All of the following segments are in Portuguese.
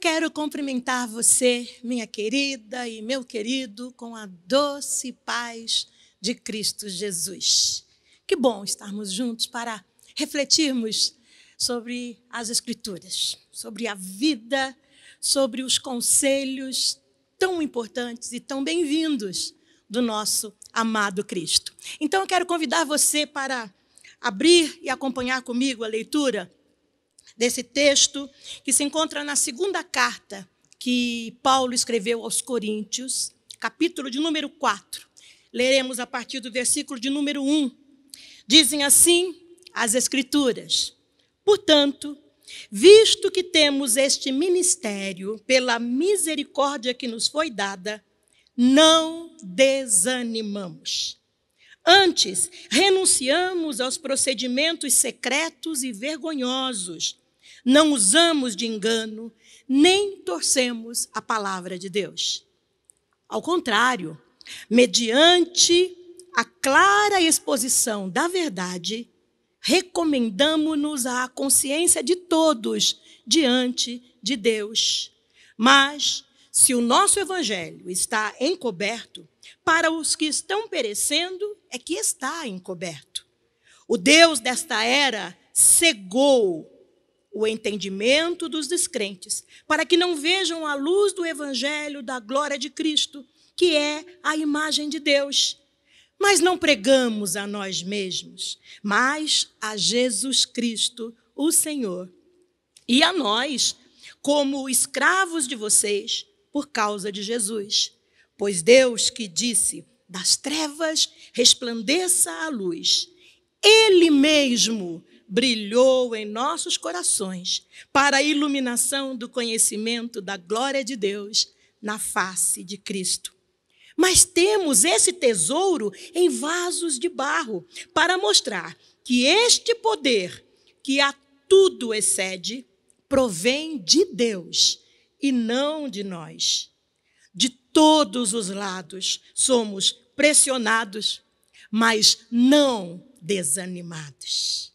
quero cumprimentar você, minha querida e meu querido, com a doce paz de Cristo Jesus. Que bom estarmos juntos para refletirmos sobre as Escrituras, sobre a vida, sobre os conselhos tão importantes e tão bem-vindos do nosso amado Cristo. Então, eu quero convidar você para abrir e acompanhar comigo a leitura desse texto que se encontra na segunda carta que Paulo escreveu aos Coríntios, capítulo de número 4. Leremos a partir do versículo de número 1. Dizem assim as Escrituras: portanto, visto que temos este ministério pela misericórdia que nos foi dada, não desanimamos. Antes, renunciamos aos procedimentos secretos e vergonhosos. Não usamos de engano, nem torcemos a palavra de Deus. Ao contrário, mediante a clara exposição da verdade, recomendamo-nos à consciência de todos diante de Deus. Mas, se o nosso evangelho está encoberto, para os que estão perecendo é que está encoberto. O Deus desta era cegou o entendimento dos descrentes, para que não vejam a luz do evangelho da glória de Cristo, que é a imagem de Deus. Mas não pregamos a nós mesmos, mas a Jesus Cristo, o Senhor, e a nós, como escravos de vocês, por causa de Jesus. Pois Deus que disse, das trevas resplandeça a luz, Ele mesmo brilhou em nossos corações para a iluminação do conhecimento da glória de Deus na face de Cristo. Mas temos esse tesouro em vasos de barro para mostrar que este poder, que a tudo excede, provém de Deus e não de nós. De todos os lados somos pressionados, mas não desanimados.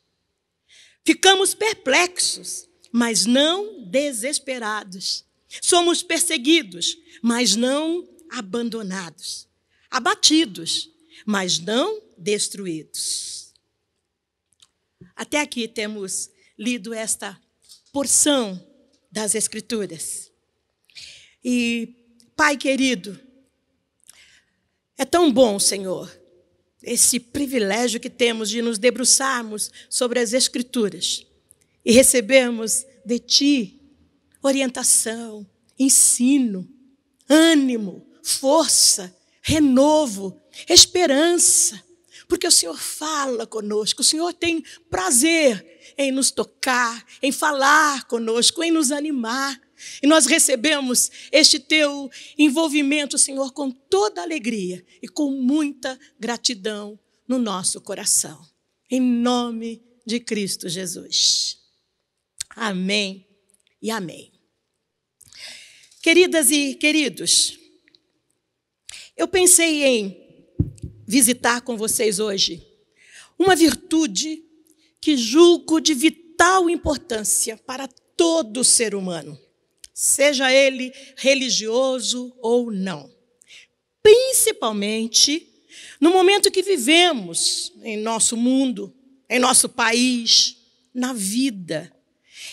Ficamos perplexos, mas não desesperados. Somos perseguidos, mas não abandonados. Abatidos, mas não destruídos. Até aqui temos lido esta porção das Escrituras. E, Pai querido, é tão bom, Senhor, esse privilégio que temos de nos debruçarmos sobre as Escrituras e recebermos de Ti orientação, ensino, ânimo, força, renovo, esperança, porque o Senhor fala conosco, o Senhor tem prazer em nos tocar, em falar conosco, em nos animar. E nós recebemos este teu envolvimento, Senhor, com toda alegria e com muita gratidão no nosso coração. Em nome de Cristo Jesus. Amém e amém. Queridas e queridos, eu pensei em visitar com vocês hoje uma virtude que julgo de vital importância para todo ser humano, seja ele religioso ou não. Principalmente no momento que vivemos em nosso mundo, em nosso país, na vida.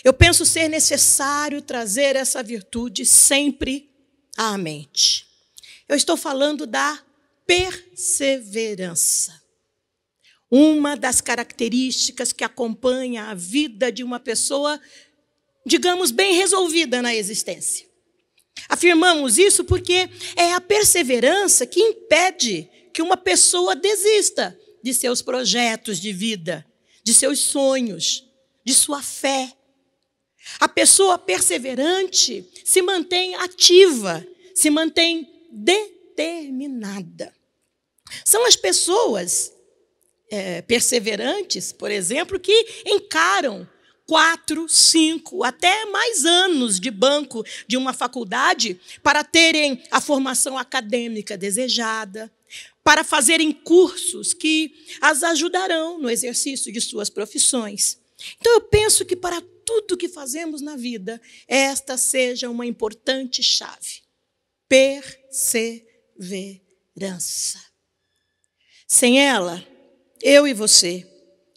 Eu penso ser necessário trazer essa virtude sempre à mente. Eu estou falando da perseverança. Uma das características que acompanha a vida de uma pessoa, digamos, bem resolvida na existência. Afirmamos isso porque é a perseverança que impede que uma pessoa desista de seus projetos de vida, de seus sonhos, de sua fé. A pessoa perseverante se mantém ativa, se mantém determinada. São as pessoas perseverantes, por exemplo, que encaram 4, 5, até mais anos de banco de uma faculdade para terem a formação acadêmica desejada, para fazerem cursos que as ajudarão no exercício de suas profissões. Então eu penso que para tudo que fazemos na vida, esta seja uma importante chave. Perseverança. Sem ela, eu e você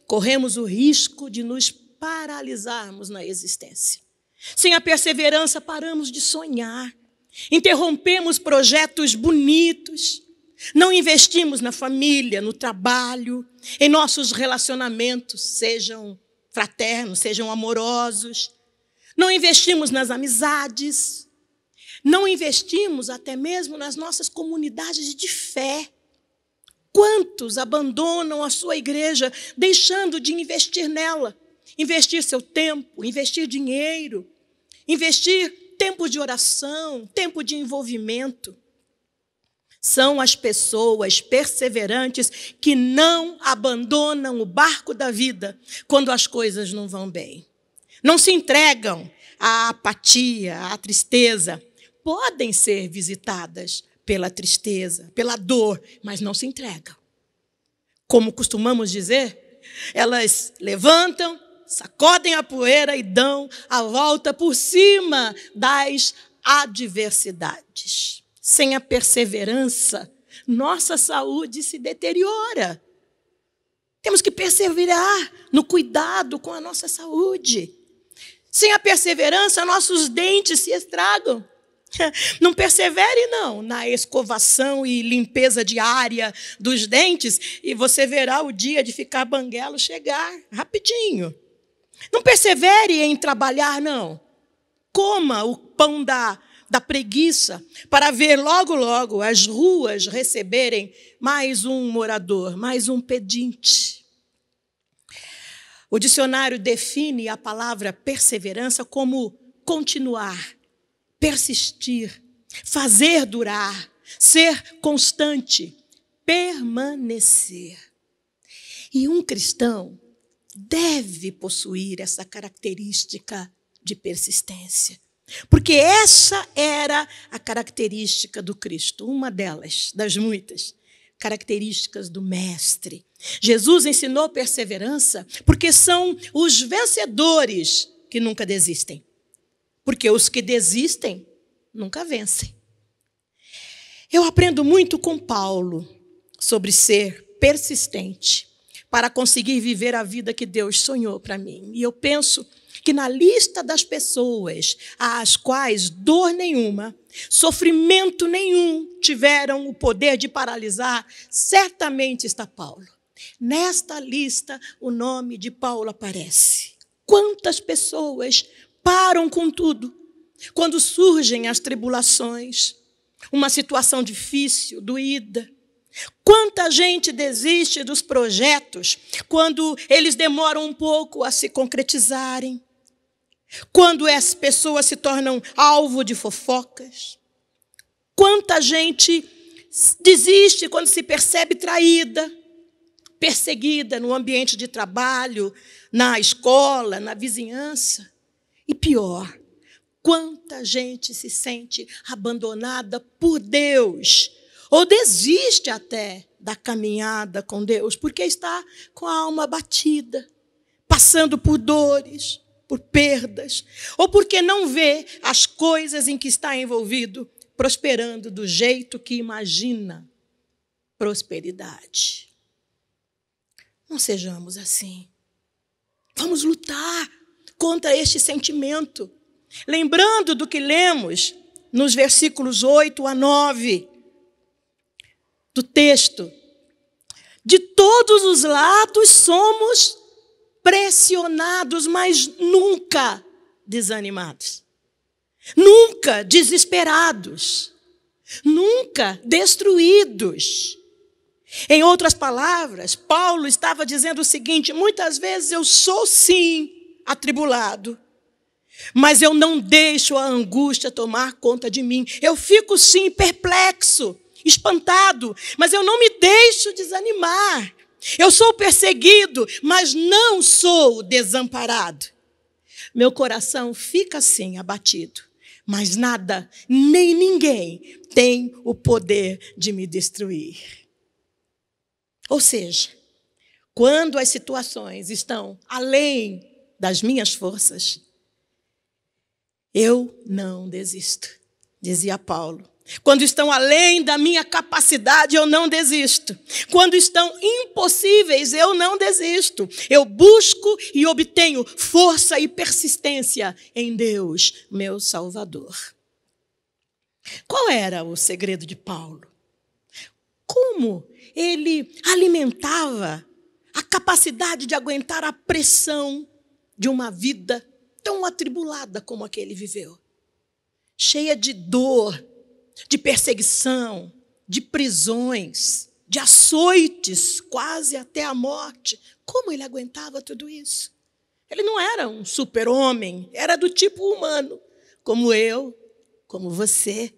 corremos o risco de nos paralisarmos na existência. Sem a perseverança, paramos de sonhar, interrompemos projetos bonitos, não investimos na família, no trabalho, em nossos relacionamentos, sejam fraternos, sejam amorosos. Não investimos nas amizades, não investimos até mesmo nas nossas comunidades de fé. Quantos abandonam a sua igreja, deixando de investir nela? Investir seu tempo, investir dinheiro, investir tempo de oração, tempo de envolvimento. São as pessoas perseverantes que não abandonam o barco da vida quando as coisas não vão bem. Não se entregam à apatia, à tristeza. Podem ser visitadas pela tristeza, pela dor, mas não se entregam. Como costumamos dizer, elas levantam, sacodem a poeira e dão a volta por cima das adversidades. Sem a perseverança, nossa saúde se deteriora. Temos que perseverar no cuidado com a nossa saúde. Sem a perseverança, nossos dentes se estragam. Não persevere, não, na escovação e limpeza diária dos dentes e você verá o dia de ficar banguelo chegar rapidinho. Não persevere em trabalhar, não. Coma o pão da preguiça para ver logo, logo as ruas receberem mais um morador, mais um pedinte. O dicionário define a palavra perseverança como continuar, persistir, fazer durar, ser constante, permanecer. E um cristão deve possuir essa característica de persistência. Porque essa era a característica do Cristo, uma delas, das muitas características do Mestre. Jesus ensinou perseverança porque são os vencedores que nunca desistem. Porque os que desistem nunca vencem. Eu aprendo muito com Paulo sobre ser persistente para conseguir viver a vida que Deus sonhou para mim. E eu penso que na lista das pessoas às quais dor nenhuma, sofrimento nenhum tiveram o poder de paralisar, certamente está Paulo. Nesta lista, o nome de Paulo aparece. Quantas pessoas param com tudo quando surgem as tribulações, uma situação difícil, doída? Quanta gente desiste dos projetos quando eles demoram um pouco a se concretizarem? Quando as pessoas se tornam alvo de fofocas? Quanta gente desiste quando se percebe traída, perseguida no ambiente de trabalho, na escola, na vizinhança? E pior, quanta gente se sente abandonada por Deus, ou desiste até da caminhada com Deus, porque está com a alma abatida, passando por dores, por perdas, ou porque não vê as coisas em que está envolvido prosperando do jeito que imagina prosperidade. Não sejamos assim. Vamos lutar contra este sentimento, lembrando do que lemos nos versículos 8 a 9 do texto. De todos os lados somos pressionados, mas nunca desanimados, nunca desesperados, nunca destruídos. Em outras palavras, Paulo estava dizendo o seguinte: muitas vezes eu sou sim atribulado, mas eu não deixo a angústia tomar conta de mim. Eu fico sim perplexo, espantado, mas eu não me deixo desanimar. Eu sou perseguido, mas não sou desamparado. Meu coração fica assim abatido, mas nada, nem ninguém tem o poder de me destruir. Ou seja, quando as situações estão além das minhas forças, eu não desisto, dizia Paulo. Quando estão além da minha capacidade, eu não desisto. Quando estão impossíveis, eu não desisto. Eu busco e obtenho força e persistência em Deus, meu Salvador. Qual era o segredo de Paulo? Como ele alimentava a capacidade de aguentar a pressão de uma vida tão atribulada como a que ele viveu? Cheia de dor, de perseguição, de prisões, de açoites, quase até a morte. Como ele aguentava tudo isso? Ele não era um super-homem, era do tipo humano, como eu, como você.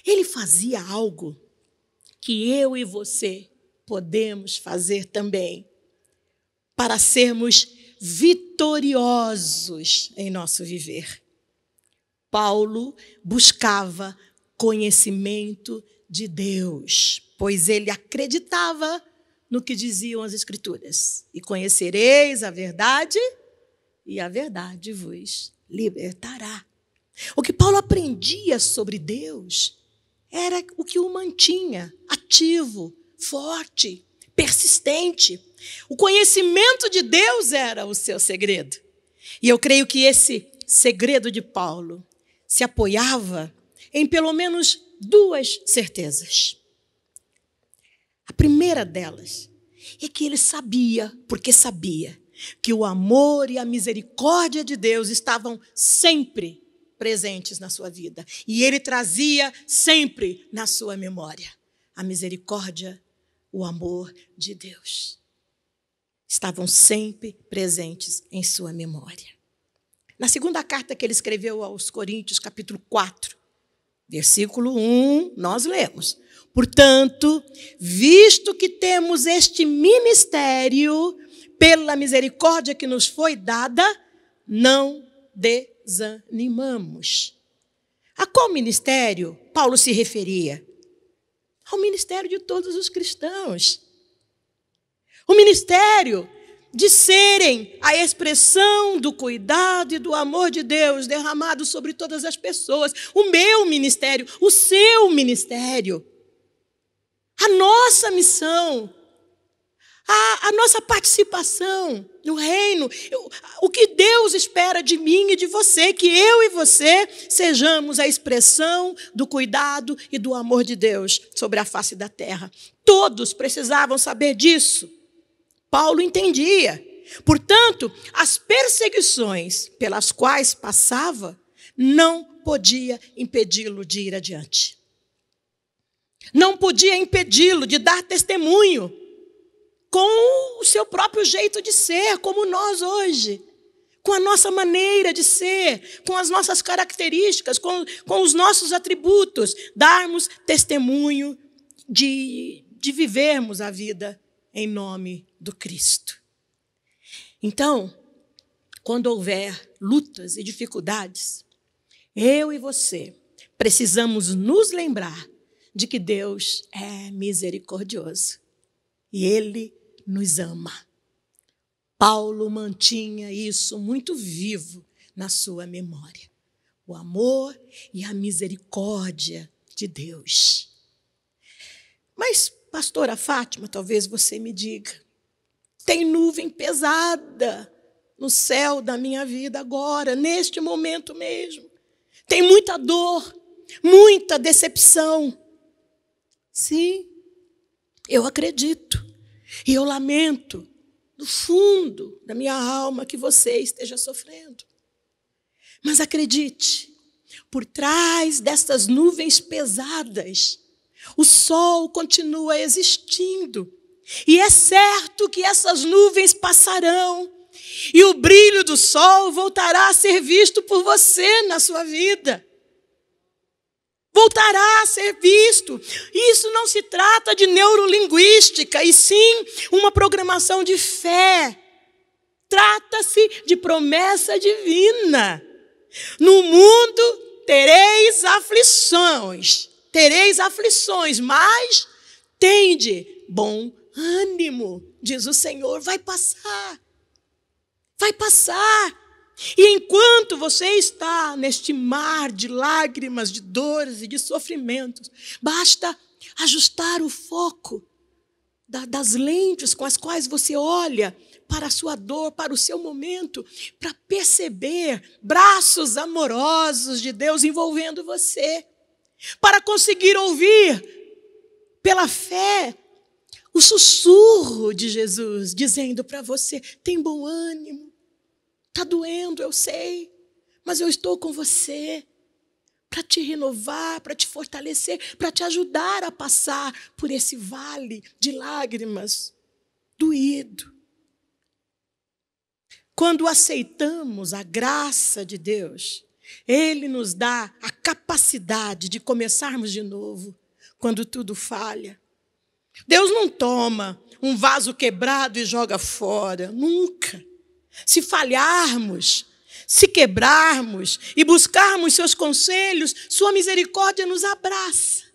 Ele fazia algo que eu e você podemos fazer também, para sermos vitoriosos em nosso viver. Paulo buscava conhecimento de Deus, pois ele acreditava no que diziam as Escrituras. E conhecereis a verdade, e a verdade vos libertará. O que Paulo aprendia sobre Deus era o que o mantinha ativo, forte, persistente. O conhecimento de Deus era o seu segredo. E eu creio que esse segredo de Paulo se apoiava em pelo menos duas certezas. A primeira delas é que ele sabia, porque sabia, que o amor e a misericórdia de Deus estavam sempre presentes na sua vida. E ele trazia sempre na sua memória a misericórdia, o amor de Deus. Estavam sempre presentes em sua memória. Na segunda carta que ele escreveu aos Coríntios, capítulo 4, versículo 1, nós lemos: portanto, visto que temos este ministério, pela misericórdia que nos foi dada, não desanimamos. A qual ministério Paulo se referia? Ao ministério de todos os cristãos. O ministério de serem a expressão do cuidado e do amor de Deus derramado sobre todas as pessoas. O meu ministério, o seu ministério, a nossa missão, a nossa participação no reino, o que Deus espera de mim e de você, que eu e você sejamos a expressão do cuidado e do amor de Deus sobre a face da terra. Todos precisavam saber disso. Paulo entendia. Portanto, as perseguições pelas quais passava não podia impedi-lo de ir adiante. Não podia impedi-lo de dar testemunho com o seu próprio jeito de ser, como nós hoje, com a nossa maneira de ser, com as nossas características, com os nossos atributos, darmos testemunho de vivermos a vida em nome do Cristo. Então, quando houver lutas e dificuldades, eu e você precisamos nos lembrar de que Deus é misericordioso e Ele nos ama. Paulo mantinha isso muito vivo na sua memória. O amor e a misericórdia de Deus. Mas, pastora Fátima, talvez você me diga, tem nuvem pesada no céu da minha vida agora, neste momento mesmo. Tem muita dor, muita decepção. Sim, eu acredito. E eu lamento, do fundo da minha alma, que você esteja sofrendo. Mas acredite, por trás dessas nuvens pesadas, o sol continua existindo. E é certo que essas nuvens passarão. E o brilho do sol voltará a ser visto por você na sua vida. Voltará a ser visto. Isso não se trata de neurolinguística, e sim uma programação de fé. Trata-se de promessa divina. No mundo tereis aflições, mas tende bom ânimo, diz o Senhor, vai passar. Vai passar. E enquanto você está neste mar de lágrimas, de dores e de sofrimentos, basta ajustar o foco das lentes com as quais você olha para a sua dor, para o seu momento, para perceber braços amorosos de Deus envolvendo você, para conseguir ouvir pela fé o sussurro de Jesus dizendo para você: tem bom ânimo, está doendo, eu sei, mas eu estou com você para te renovar, para te fortalecer, para te ajudar a passar por esse vale de lágrimas doído. Quando aceitamos a graça de Deus, Ele nos dá a capacidade de começarmos de novo quando tudo falha. Deus não toma um vaso quebrado e joga fora, nunca. Se falharmos, se quebrarmos e buscarmos seus conselhos, sua misericórdia nos abraça.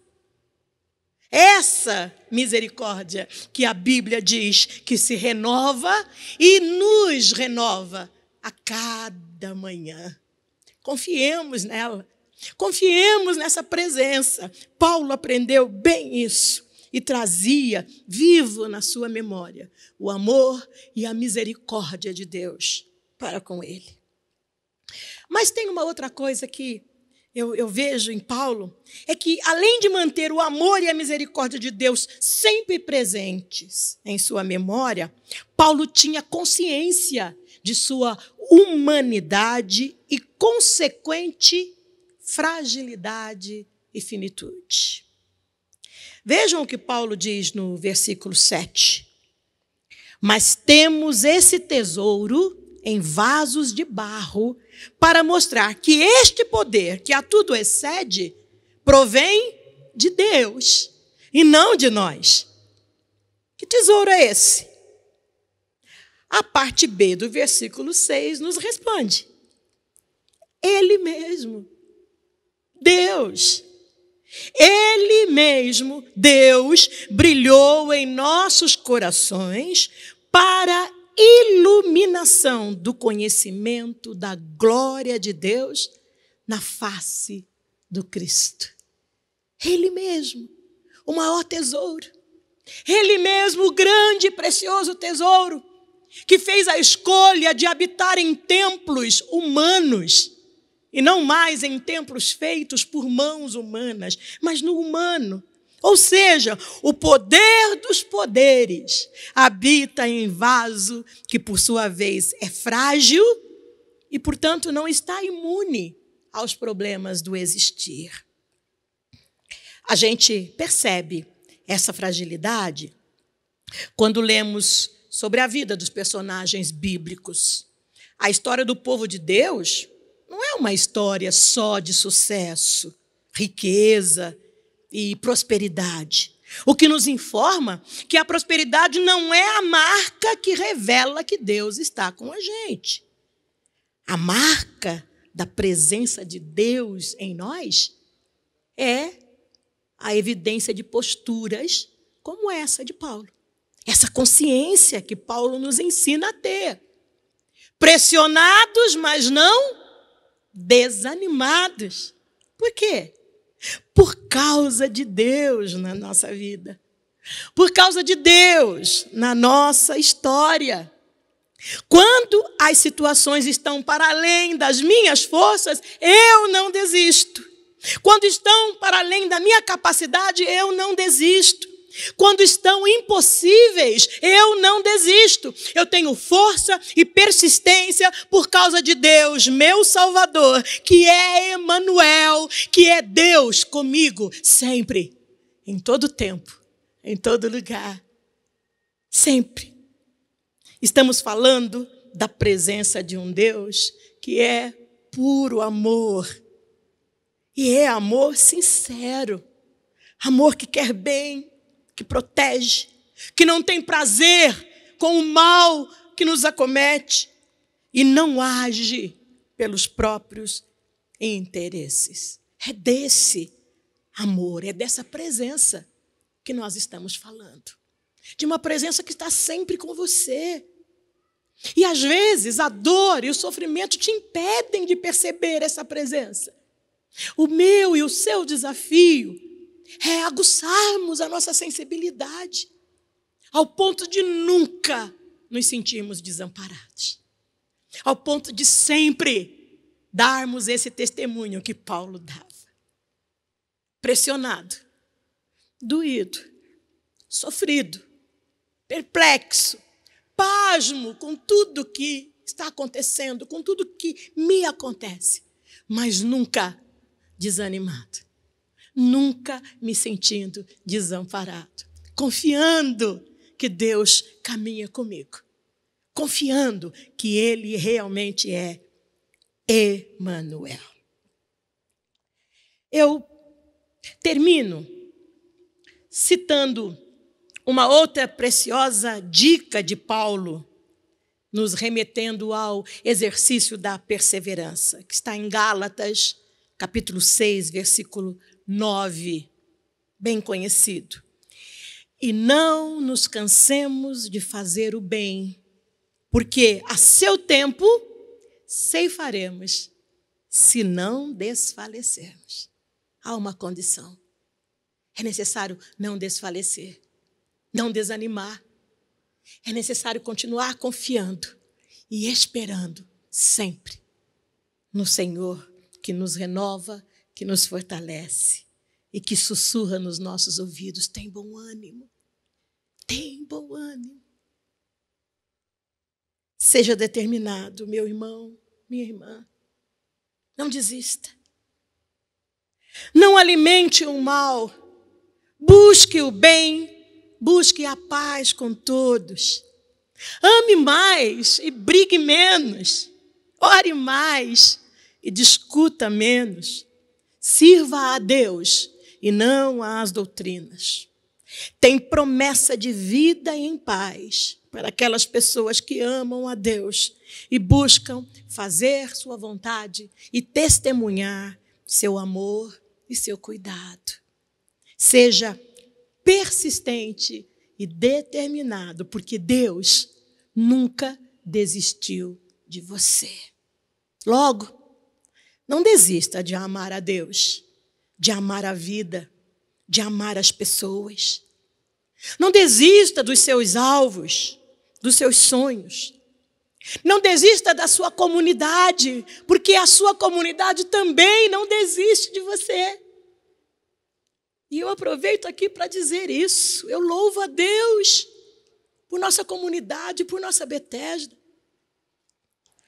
Essa misericórdia que a Bíblia diz que se renova e nos renova a cada manhã. Confiemos nela, confiemos nessa presença. Paulo aprendeu bem isso e trazia vivo na sua memória o amor e a misericórdia de Deus para com ele. Mas tem uma outra coisa que eu vejo em Paulo, é que além de manter o amor e a misericórdia de Deus sempre presentes em sua memória, Paulo tinha consciência de sua humanidade e consequente fragilidade e finitude. Vejam o que Paulo diz no versículo 7. Mas temos esse tesouro em vasos de barro, para mostrar que este poder, que a tudo excede, provém de Deus e não de nós. Que tesouro é esse? A parte B do versículo 6 nos responde. Ele mesmo, Deus. Ele mesmo, Deus, brilhou em nossos corações para iluminação do conhecimento da glória de Deus na face do Cristo. Ele mesmo, o maior tesouro. Ele mesmo, o grande e precioso tesouro, que fez a escolha de habitar em templos humanos, e não mais em templos feitos por mãos humanas, mas no humano. Ou seja, o poder dos poderes habita em vaso que, por sua vez, é frágil e, portanto, não está imune aos problemas do existir. A gente percebe essa fragilidade quando lemos sobre a vida dos personagens bíblicos. A história do povo de Deus não é uma história só de sucesso, riqueza e prosperidade. O que nos informa que a prosperidade não é a marca que revela que Deus está com a gente. A marca da presença de Deus em nós é a evidência de posturas como essa de Paulo. Essa consciência que Paulo nos ensina a ter. Pressionados, mas não desanimados. Por quê? Por causa de Deus na nossa vida. Por causa de Deus na nossa história. Quando as situações estão para além das minhas forças, eu não desisto. Quando estão para além da minha capacidade, eu não desisto. Quando estão impossíveis, eu não desisto. Eu tenho força e persistência por causa de Deus, meu Salvador, que é Emanuel, que é Deus comigo sempre, em todo tempo, em todo lugar, sempre. Estamos falando da presença de um Deus que é puro amor. E é amor sincero, amor que quer bem, que protege, que não tem prazer com o mal que nos acomete e não age pelos próprios interesses. É desse amor, é dessa presença que nós estamos falando. De uma presença que está sempre com você. E às vezes a dor e o sofrimento te impedem de perceber essa presença. O meu e o seu desafio é aguçarmos a nossa sensibilidade ao ponto de nunca nos sentirmos desamparados. Ao ponto de sempre darmos esse testemunho que Paulo dava. Pressionado, doído, sofrido, perplexo, pasmo com tudo que está acontecendo, com tudo que me acontece, mas nunca desanimado, nunca me sentindo desamparado, confiando que Deus caminha comigo, confiando que Ele realmente é Emanuel. Eu termino citando uma outra preciosa dica de Paulo, nos remetendo ao exercício da perseverança, que está em Gálatas, capítulo 6, versículo 9, bem conhecido. E não nos cansemos de fazer o bem, porque a seu tempo ceifaremos, se não desfalecermos. Há uma condição. É necessário não desfalecer, não desanimar. É necessário continuar confiando e esperando sempre no Senhor, que nos renova, que nos fortalece e que sussurra nos nossos ouvidos: tem bom ânimo, tem bom ânimo. Seja determinado, meu irmão, minha irmã. Não desista. Não alimente o mal. Busque o bem, busque a paz com todos. Ame mais e brigue menos. Ore mais e discuta menos. Sirva a Deus e não às doutrinas. Tem promessa de vida em paz para aquelas pessoas que amam a Deus e buscam fazer sua vontade e testemunhar seu amor e seu cuidado. Seja persistente e determinado, porque Deus nunca desistiu de você. Logo, não desista de amar a Deus, de amar a vida, de amar as pessoas. Não desista dos seus alvos, dos seus sonhos. Não desista da sua comunidade, porque a sua comunidade também não desiste de você. E eu aproveito aqui para dizer isso. Eu louvo a Deus por nossa comunidade, por nossa Betesda.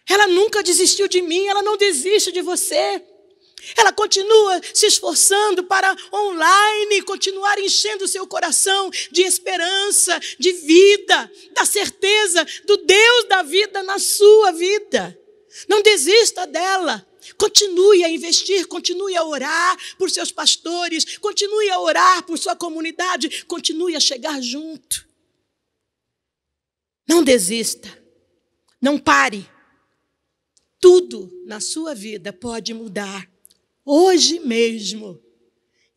Ela nunca desistiu de mim, ela não desiste de você. Ela continua se esforçando para online continuar enchendo o seu coração de esperança, de vida, da certeza do Deus da vida na sua vida. Não desista dela. Continue a investir, continue a orar por seus pastores, continue a orar por sua comunidade, continue a chegar junto. Não desista, não pare. Tudo na sua vida pode mudar hoje mesmo,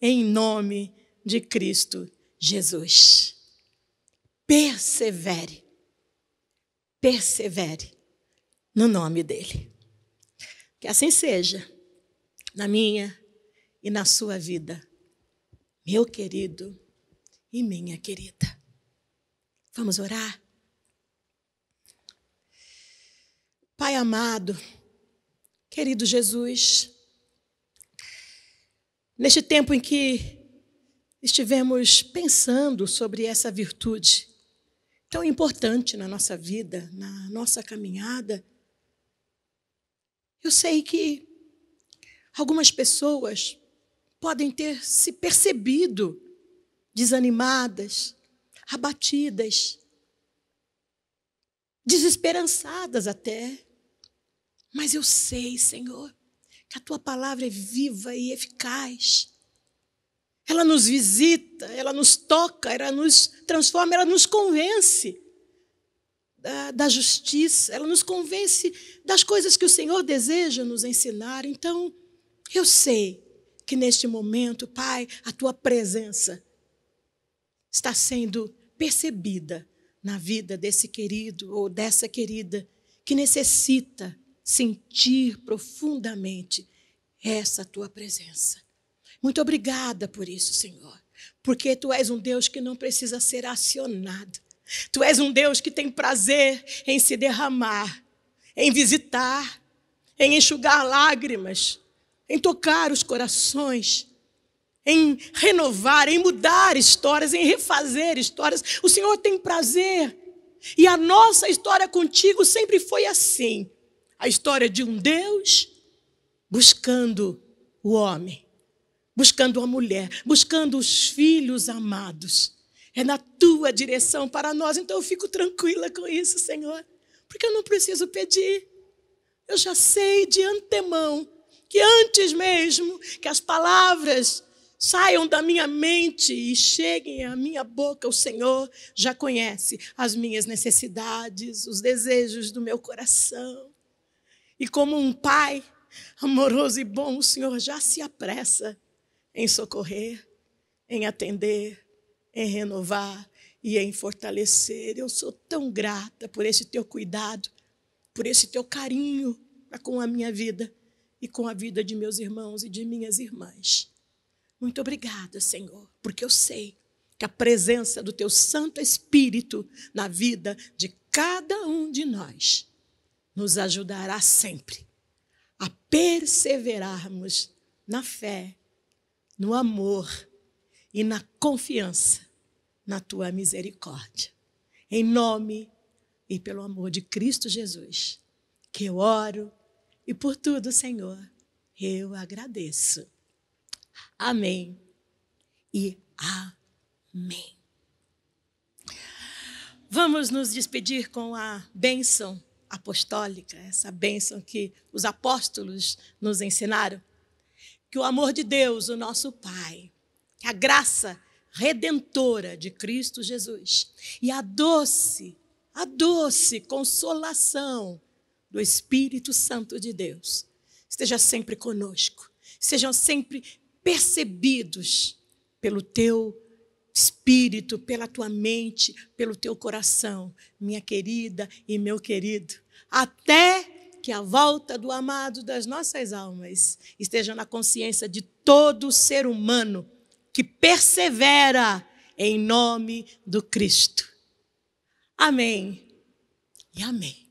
em nome de Cristo Jesus. Persevere, persevere no nome dele. Que assim seja, na minha e na sua vida, meu querido e minha querida. Vamos orar? Pai amado, querido Jesus, neste tempo em que estivemos pensando sobre essa virtude tão importante na nossa vida, na nossa caminhada, eu sei que algumas pessoas podem ter se percebido desanimadas, abatidas, desesperançadas até. Mas eu sei, Senhor, que a Tua palavra é viva e eficaz. Ela nos visita, ela nos toca, ela nos transforma, ela nos convence da justiça, ela nos convence das coisas que o Senhor deseja nos ensinar. Então, eu sei que neste momento, Pai, a Tua presença está sendo percebida na vida desse querido ou dessa querida que necessita sentir profundamente essa tua presença. Muito obrigada por isso, Senhor, porque Tu és um Deus que não precisa ser acionado. Tu és um Deus que tem prazer em se derramar, em visitar, em enxugar lágrimas, em tocar os corações, em renovar, em mudar histórias, em refazer histórias. O Senhor tem prazer. E a nossa história contigo sempre foi assim. A história de um Deus buscando o homem, buscando a mulher, buscando os filhos amados. É na tua direção para nós. Então eu fico tranquila com isso, Senhor, porque eu não preciso pedir. Eu já sei de antemão que antes mesmo que as palavras saiam da minha mente e cheguem à minha boca, o Senhor já conhece as minhas necessidades, os desejos do meu coração. E como um pai amoroso e bom, o Senhor já se apressa em socorrer, em atender, em renovar e em fortalecer. Eu sou tão grata por esse teu cuidado, por esse teu carinho com a minha vida e com a vida de meus irmãos e de minhas irmãs. Muito obrigada, Senhor, porque eu sei que a presença do teu Santo Espírito na vida de cada um de nós nos ajudará sempre a perseverarmos na fé, no amor e na confiança na tua misericórdia. Em nome e pelo amor de Cristo Jesus, que eu oro e por tudo, Senhor, eu agradeço. Amém e amém. Vamos nos despedir com a bênção apostólica, essa bênção que os apóstolos nos ensinaram. Que o amor de Deus, o nosso Pai, que a graça redentora de Cristo Jesus e a doce consolação do Espírito Santo de Deus esteja sempre conosco, sejam sempre percebidos pelo teu Espírito, pela tua mente, pelo teu coração, minha querida e meu querido, até que a volta do amado das nossas almas esteja na consciência de todo ser humano que persevera em nome do Cristo. Amém e amém.